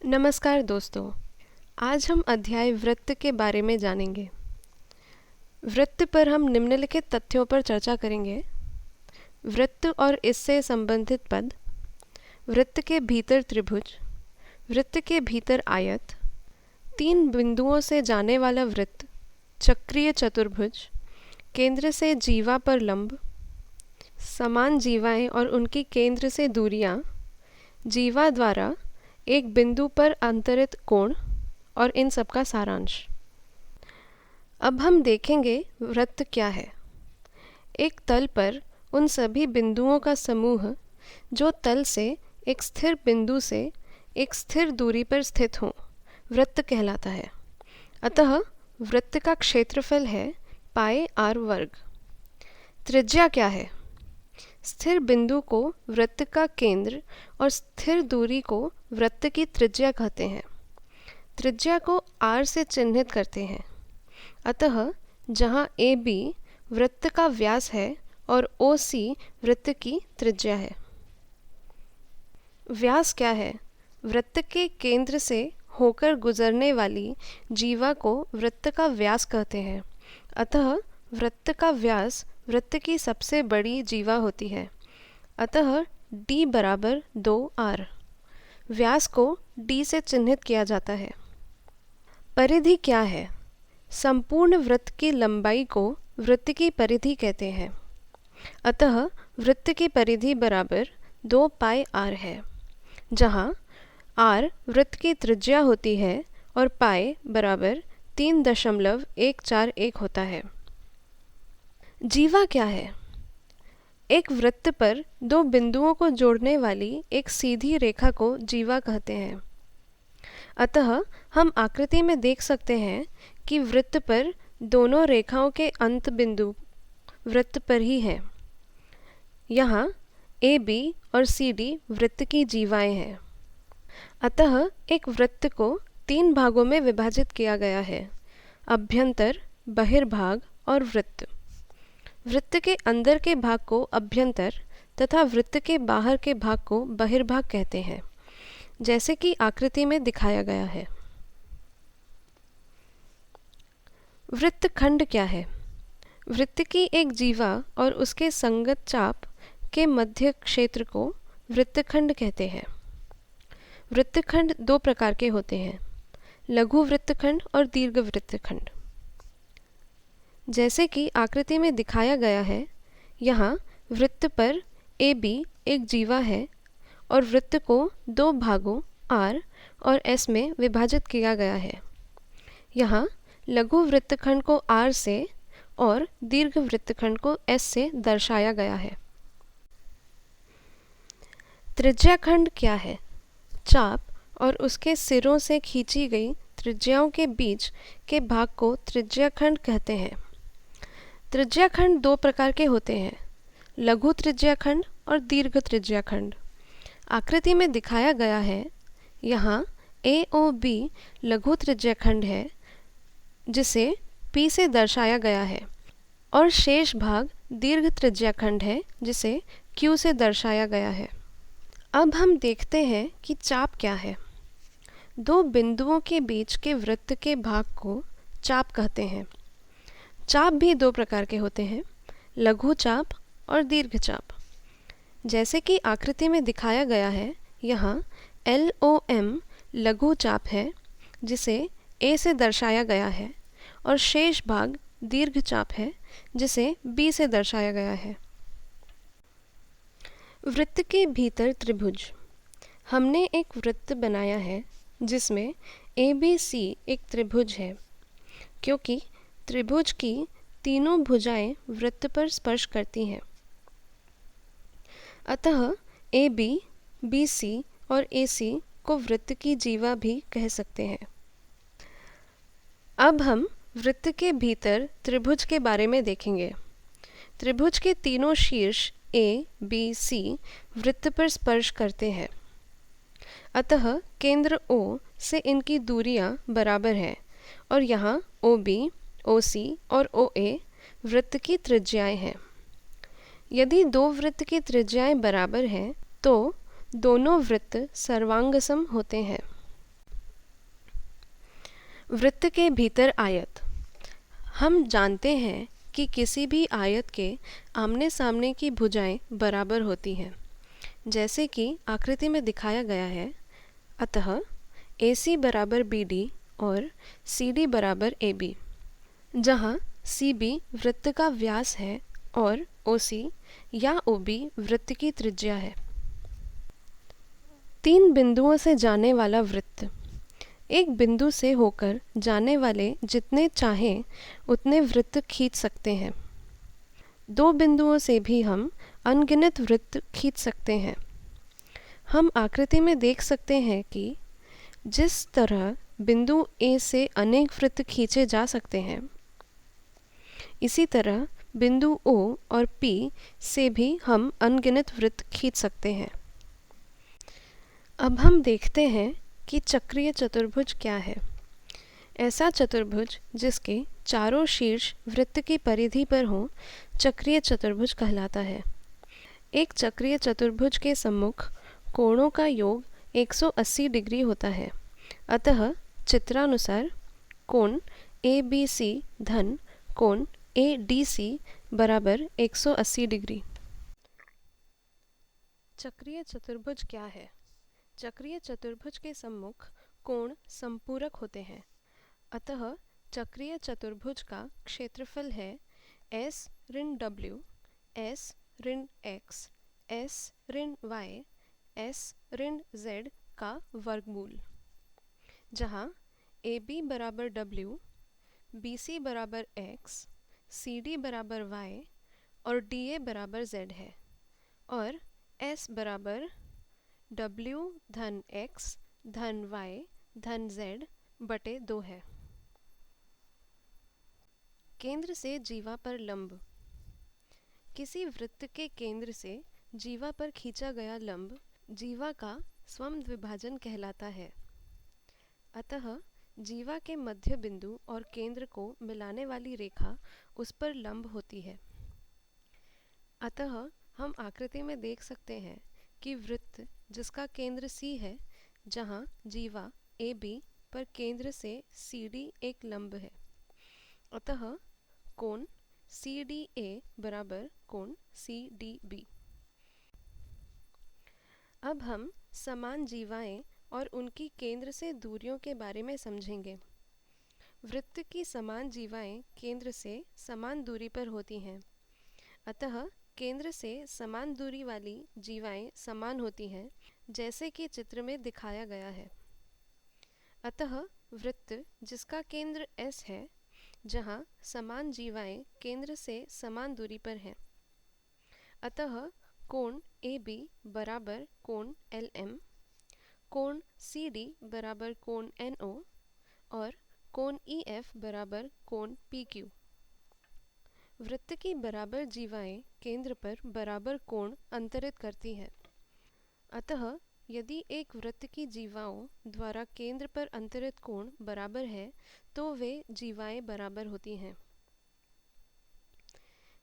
नमस्कार दोस्तों। आज हम अध्याय वृत्त के बारे में जानेंगे। वृत्त पर हम निम्नलिखित तथ्यों पर चर्चा करेंगे। वृत्त और इससे संबंधित पद, वृत्त के भीतर त्रिभुज, वृत्त के भीतर आयत, 3 बिंदुओं से जाने वाला वृत्त, चक्रीय चतुर्भुज, केंद्र से जीवा पर लंब, समान जीवाएं और उनकी केंद्र से दूरियां, जीवा द्वारा एक बिंदु पर अंतरित कोण और इन सब का सारांश। अब हम देखेंगे वृत्त क्या है। एक तल पर उन सभी बिंदुओं का समूह जो तल से एक स्थिर बिंदु से एक स्थिर दूरी पर स्थित हों, वृत्त कहलाता है। अतः वृत्त का क्षेत्रफल है पाई r वर्ग। त्रिज्या क्या है? स्थिर बिंदु को वृत्त का केंद्र और स्थिर दूरी को वृत्त की त्रिज्या कहते हैं। त्रिज्या को r से चिन्हित करते हैं। अतः जहाँ AB वृत्त का व्यास है और OC वृत्त की त्रिज्या है। व्यास क्या है? वृत्त के केंद्र से होकर गुजरने वाली जीवा को वृत्त का व्यास कहते हैं। अतः वृत्त का व्यास वृत्त की सबसे बड़ी जीवा होती है। अतः d बराबर 2r। व्यास को d से चिन्हित किया जाता है। परिधि क्या है? संपूर्ण वृत्त की लंबाई को वृत्त की परिधि कहते हैं। अतः वृत्त की परिधि बराबर 2 पाई r है, जहाँ r वृत्त की त्रिज्या होती है और पाई बराबर 3.141 होता है। जीवा क्या है? एक वृत्त पर 2 बिंदुओं को जोड़ने वाली एक सीधी रेखा को जीवा कहते हैं। अतः हम आकृति में देख सकते हैं कि वृत्त पर दोनों रेखाओं के अंत बिंदु वृत्त पर ही हैं। यहाँ AB और CD वृत्त की जीवाएं हैं। अतः एक वृत्त को 3 भागों में विभाजित किया गया है: अभ्यंतर, बहिर्भाग और वृत्त। वृत्त के अंदर के भाग को अभ्यंतर तथा वृत्त के बाहर के भाग को बहिर्भाग कहते हैं, जैसे कि आकृति में दिखाया गया है। वृत्तखंड क्या है? वृत्त की एक जीवा और उसके संगत चाप के मध्य क्षेत्र को वृत्तखंड कहते हैं। वृत्तखंड 2 प्रकार के होते हैं: लघु वृत्तखंड और दीर्घ वृत्तखंड। जैसे कि आकृति में दिखाया गया है, यहाँ वृत्त पर AB एक जीवा है और वृत्त को 2 भागों R और S में विभाजित किया गया है। यहाँ लघु वृत्तखंड को R से और दीर्घ वृत्तखंड को S से दर्शाया गया है। त्रिज्याखंड क्या है? चाप और उसके सिरों से खींची गई त्रिज्याओं के बीच के भाग को त्रिज्याखंड कहते हैं। त्रिज्याखंड 2 प्रकार के होते हैं: लघु त्रिज्याखंड और दीर्घ त्रिज्याखंड। आकृति में दिखाया गया है, यहाँ AOB लघु त्रिज्याखंड है जिसे P से दर्शाया गया है, और शेष भाग दीर्घ त्रिज्याखंड है जिसे Q से दर्शाया गया है। अब हम देखते हैं कि चाप क्या है। 2 बिंदुओं के बीच के वृत्त के भाग को चाप कहते हैं। चाप भी 2 प्रकार के होते हैं: लघु चाप और दीर्घ चाप। जैसे कि आकृति में दिखाया गया है, यहाँ LOM लघु चाप है जिसे A से दर्शाया गया है, और शेष भाग दीर्घ चाप है जिसे B से दर्शाया गया है। वृत्त के भीतर त्रिभुज। हमने एक वृत्त बनाया है जिसमें ABC एक त्रिभुज है, क्योंकि त्रिभुज की तीनों भुजाएं वृत्त पर स्पर्श करती हैं। अतः AB, BC और AC को वृत्त की जीवा भी कह सकते हैं। अब हम वृत्त के भीतर त्रिभुज के बारे में देखेंगे। त्रिभुज के तीनों शीर्ष A, B, C वृत्त पर स्पर्श करते हैं। अतः केंद्र O से इनकी दूरियां बराबर हैं, और यहाँ OB, OC और OA वृत्त की त्रिज्याएं हैं। यदि 2 वृत्त की त्रिज्याएं बराबर हैं तो दोनों वृत्त सर्वांगसम होते हैं। वृत्त के भीतर आयत। हम जानते हैं कि किसी भी आयत के आमने सामने की भुजाएं बराबर होती हैं, जैसे कि आकृति में दिखाया गया है। अतः AC बराबर BD और CD बराबर AB, जहाँ CB वृत्त का व्यास है और OC या OB वृत्त की त्रिज्या है। 3 बिंदुओं से जाने वाला वृत्त एक बिंदु से होकर जाने वाले जितने चाहें उतने वृत्त खींच सकते हैं। 2 बिंदुओं से भी हम अनगिनत वृत्त खींच सकते हैं। हम आकृति में देख सकते हैं कि जिस तरह बिंदु A से अनेक वृत्त खींचे जा सकते हैं, इसी तरह बिंदु O और P से भी हम अनगिनत वृत्त खींच सकते हैं। अब हम देखते हैं कि चक्रीय चतुर्भुज क्या है। ऐसा चतुर्भुज जिसके चारों शीर्ष वृत्त की परिधि पर हों चक्रीय चतुर्भुज कहलाता है। एक चक्रीय चतुर्भुज के सम्मुख कोणों का योग 180 डिग्री होता है। अतः चित्रानुसार कोण ABC धन कोण ADC बराबर 180 डिग्री। चक्रीय चतुर्भुज क्या है? चक्रीय चतुर्भुज के सम्मुख कोण संपूरक होते हैं। अतः चक्रीय चतुर्भुज का क्षेत्रफल है S ऋण W, S ऋण X, S ऋण Y, S ऋण Z का वर्गमूल, जहाँ AB बराबर W, BC बराबर X, CD बराबर Y और DA बराबर Z है और S बराबर W धन X धन Y धन Z बटे 2 है। केंद्र से जीवा पर लंब। किसी वृत्त के केंद्र से जीवा पर खींचा गया लंब जीवा का स्वविभाजन कहलाता है। अतः जीवा के मध्य बिंदु और केंद्र को मिलाने वाली रेखा उस पर लंब होती है। अतः हम आकृति में देख सकते हैं कि वृत्त जिसका केंद्र C है, जहाँ जीवा AB पर केंद्र से CD एक लंब है। अतः कोण CDA बराबर कोण CDB। अब हम समान जीवाएं और उनकी केंद्र से दूरियों के बारे में समझेंगे। वृत्त की समान जीवाएं केंद्र से समान दूरी पर होती हैं। अतः केंद्र से समान दूरी वाली जीवाएं समान होती हैं, जैसे कि चित्र में दिखाया गया है। अतः वृत्त जिसका केंद्र S है, जहाँ समान जीवाएं केंद्र से समान दूरी पर हैं। अतः कोण AB बराबर कोण LM, कोण CD बराबर कोण NO और कोण EF बराबर कोण PQ। वृत्त की बराबर जीवाएं केंद्र पर बराबर कोण अंतरित करती हैं। अतः यदि एक वृत्त की जीवाओं द्वारा केंद्र पर अंतरित कोण बराबर है तो वे जीवाएं बराबर होती हैं।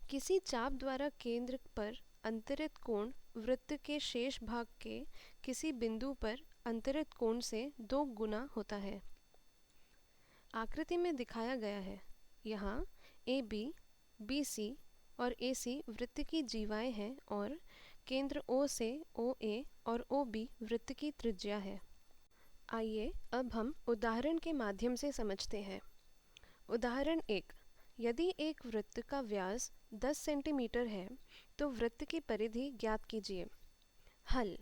किसी चाप द्वारा केंद्र पर अंतरित कोण वृत्त के शेष भाग के किसी बिंदु पर अंतरित कोण से 2 गुना होता है। आकृति में दिखाया गया है। यहाँ AB, BC और AC वृत्त की जीवाएं हैं और केंद्र O से OA और OB वृत्त की त्रिज्या है। आइए अब हम उदाहरण के माध्यम से समझते हैं। उदाहरण 1। यदि एक वृत्त का व्यास 10 सेंटीमीटर है तो वृत्त की परिधि ज्ञात कीजिए। हल।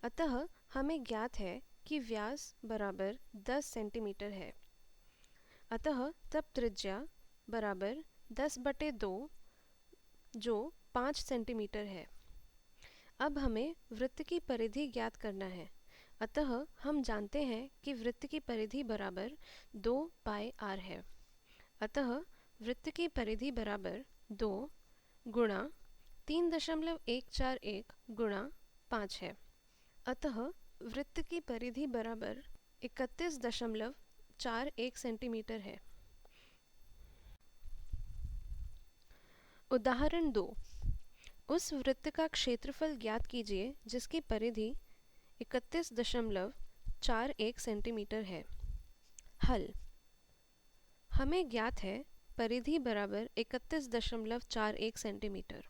अतः हमें ज्ञात है कि व्यास बराबर 10 सेंटीमीटर है। अतः तब त्रिज्या बराबर 10/2 जो 5 सेंटीमीटर है। अब हमें वृत्त की परिधि ज्ञात करना है। अतः हम जानते हैं कि वृत्त की परिधि बराबर 2πr है। अतः वृत्त की परिधि बराबर 2 गुणा 3.141 गुणा 5 है। अतः वृत्त की परिधि बराबर 31.41 सेंटीमीटर है। उदाहरण 2। उस वृत्त का क्षेत्रफल ज्ञात कीजिए जिसकी परिधि 31.41 सेंटीमीटर है। हल। हमें ज्ञात है परिधि बराबर 31.41 सेंटीमीटर।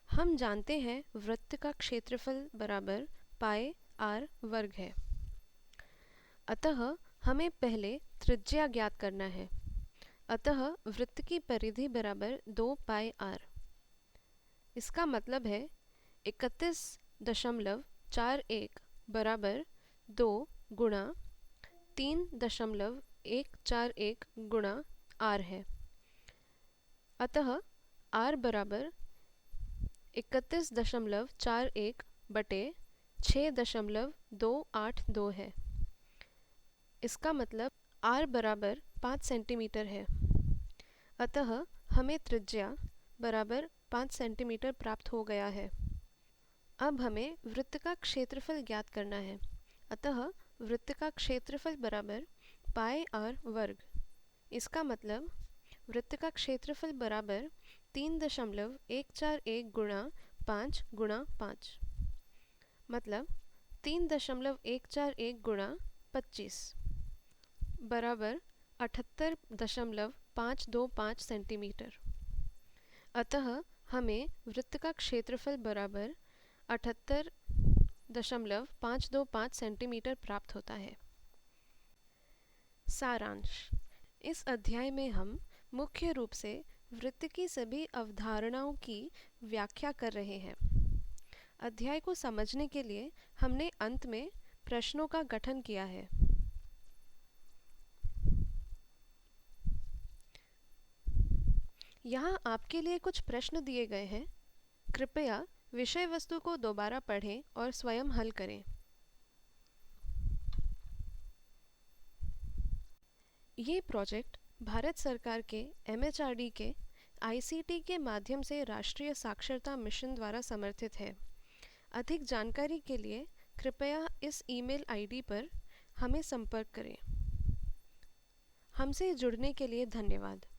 हम जानते हैं वृत्त का क्षेत्रफल बराबर पाई आर वर्ग है। अतः हमें पहले त्रिज्या ज्ञात करना है। अतः वृत्त की परिधि बराबर 2 पाई आर। इसका मतलब है 31.41 बराबर 2 गुणा 3.141 गुणा आर है। अतः आर बराबर 31.41 बटे 6.282 है। इसका मतलब आर बराबर 5 सेंटीमीटर है। अतः हमें त्रिज्या बराबर 5 सेंटीमीटर प्राप्त हो गया है। अब हमें वृत्त का क्षेत्रफल ज्ञात करना है। अतः वृत्त का क्षेत्रफल बराबर पाई आर वर्ग। इसका मतलब वृत्त का क्षेत्रफल बराबर 3.141 गुणा 5 गुणा 5, मतलब 3.141 गुणा 25 बराबर 78.525 सेंटीमीटर। अतः हमें वृत्त का क्षेत्रफल बराबर 78.525 सेंटीमीटर प्राप्त होता है। सारांश: इस अध्याय में हम मुख्य रूप से वृत्त की सभी अवधारणाओं की व्याख्या कर रहे हैं। अध्याय को समझने के लिए हमने अंत में प्रश्नों का गठन किया है। यहाँ आपके लिए कुछ प्रश्न दिए गए हैं। कृपया विषय वस्तु को दोबारा पढ़ें और स्वयं हल करें। ये प्रोजेक्ट भारत सरकार के MHRD के ICT के माध्यम से राष्ट्रीय साक्षरता मिशन द्वारा समर्थित है। अधिक जानकारी के लिए कृपया इस ईमेल ID पर हमें संपर्क करें। हमसे जुड़ने के लिए धन्यवाद।